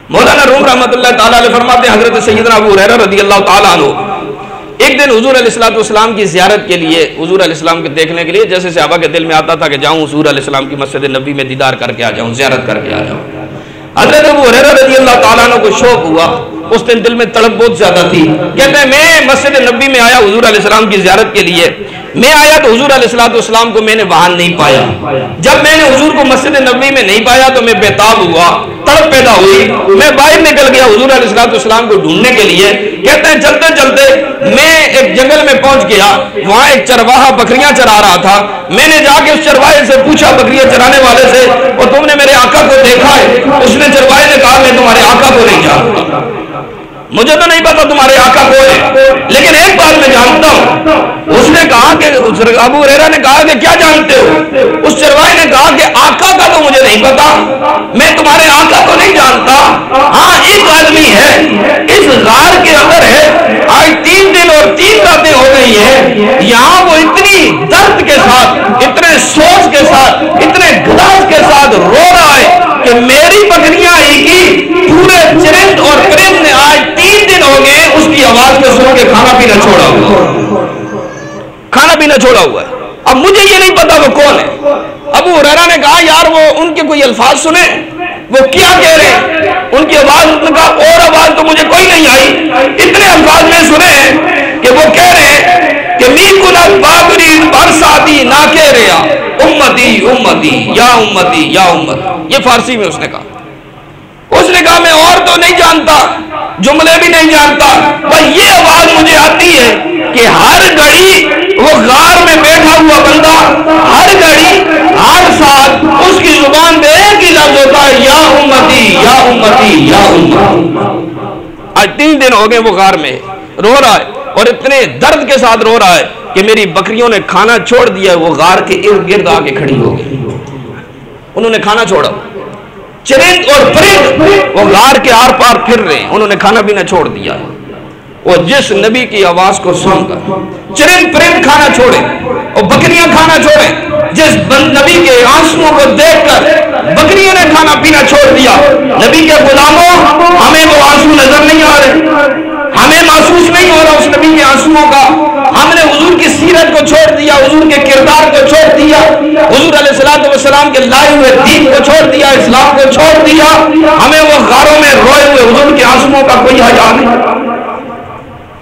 مولانا روم رحمۃ اللہ تعالیٰ علیہ فرماتے ہیں حضرت سیدنا ابو ہریرہ رضی اللہ تعالیٰ عنہ ایک دن حضور علیہ السلام کی زیارت کے لیے، حضور علیہ السلام کے دیکھنے کے لیے، جیسے صحابہ کے دل میں آتا تھا کہ جاؤں حضور علیہ السلام کی مسجد نبی میں دیدار کر کے آ جاؤں، زیارت کر کے آ جاؤں۔ حضرت ابو ہریرہ رضی اللہ تعالیٰ عنہ کو شوق ہوا، اس دن دل میں تڑپ بہت زیادہ تھی، کہتے ہیں میں مسجد نبی میں آیا حضور علیہ السلام کی زیارت کے لیے، میں آیا تو حضور علیہ السلام کو میں نے وہاں نہیں پایا۔ جب میں نے حضور کو مسجد نبی میں نہیں پایا تو میں بےتاب ہوا، تڑپ پیدا ہوئی، میں باہر نکل گیا حضور علیہ السلام کو ڈھونڈنے کے لیے۔ کہتے ہیں چلتے چلتے میں ایک جنگل میں پہنچ گیا، وہاں ایک چرواہا بکریاں چرا رہا تھا، میں نے جا کے اس چرواہے سے پوچھا، بکریاں چرانے والے سے، اور تم نے میرے آقا کو دیکھا ہے؟ اس نے چرواہے نے کہا میں تمہارے آقا کو نہیں جانتا، مجھے تو نہیں پتا تمہارے آقا کون ہے، لیکن ایک بات میں جانتا ہوں۔ اس نے کہا کہ ابو ہریرہ نے کہا کہ کیا جانتے ہو؟ اس چرواہے نے کہا کہ آقا کا تو مجھے نہیں پتا، میں تمہارے آقا کو نہیں جانتا، ہاں ایک آدمی ہے اس غار کے اندر ہے، آج 3 دن اور 3 راتیں ہو گئی ہیں، یہاں وہ اتنی درد کے ساتھ، اتنے سوز کے ساتھ، اتنے گلاس کے ساتھ رو رہا ہے کہ میری بکریاں ہی کی پورے چرند اور پرند نے آج 3 دن ہو گئے اس کی آواز کو سن کے کھانا پینا چھوڑا ہوا ہے، اب مجھے یہ نہیں پتا وہ کون ہے۔ ابو ہریرہ نے کہا یار وہ ان کے کوئی الفاظ سنے، وہ کیا کہہ رہے ہیں؟ ان کی آواز، اس نے کہا اور آواز تو مجھے کوئی نہیں آئی، اتنے الفاظ میں سنے ہیں کہ وہ کہہ رہے ہیں کہ می کنت بابری برساتی نہ کہہ رہا امتی امتی یا امتی یا امتی، یہ فارسی میں اس نے کہا۔ اس نے کہا میں اور تو نہیں جانتا، جملے بھی نہیں جانتا، پر یہ آواز مجھے آتی ہے کہ ہر گھڑی وہ غار میں بیٹھا ہوا بندہ، ہر گھڑی ہر ساتھ اس کی زبان پہ ایک ہی لفظ ہوتا ہے یا امتی یا امتی یا امتی۔ آج 3 دن ہو گئے وہ غار میں رو رہا ہے، اور اتنے درد کے ساتھ رو رہا ہے کہ میری بکریوں نے کھانا چھوڑ دیا، وہ غار کے ارد گرد آ کے کھڑی ہو گئی، انہوں نے کھانا چھوڑا، چرند اور پرند وہ غار کے آر پار پھر رہے ہیں، انہوں نے کھانا پینا چھوڑ دیا۔ وہ جس نبی کی آواز کو سن کر چرند پرند کھانا چھوڑے اور بکریاں کھانا چھوڑے، جس نبی کے آنسوؤں کو دیکھ کر بکریوں نے کھانا پینا چھوڑ دیا۔ نبی کے غلاموں، ہمیں وہ آنسو نظر نہیں آ رہے، ہمیں محسوس نہیں ہو رہا اس نبی کے آنسوؤں کا، ہم نے حضور کی سیرت کو چھوڑ دیا، حضور کے کردار کو چھوڑ دیا، حضور علیہ السلام کے لائے ہوئے دین کو چھوڑ دیا، اسلام کو چھوڑ دیا، ہمیں وہ غاروں میں روئے ہوئے حضور کے آنسوؤں کا کوئی حیا نہیں،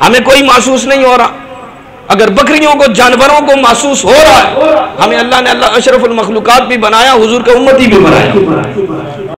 ہمیں کوئی محسوس نہیں ہو رہا۔ اگر بکریوں کو، جانوروں کو محسوس ہو رہا ہے، ہمیں اللہ نے اشرف المخلوقات بھی بنایا، حضور کا امتی بھی بنایا۔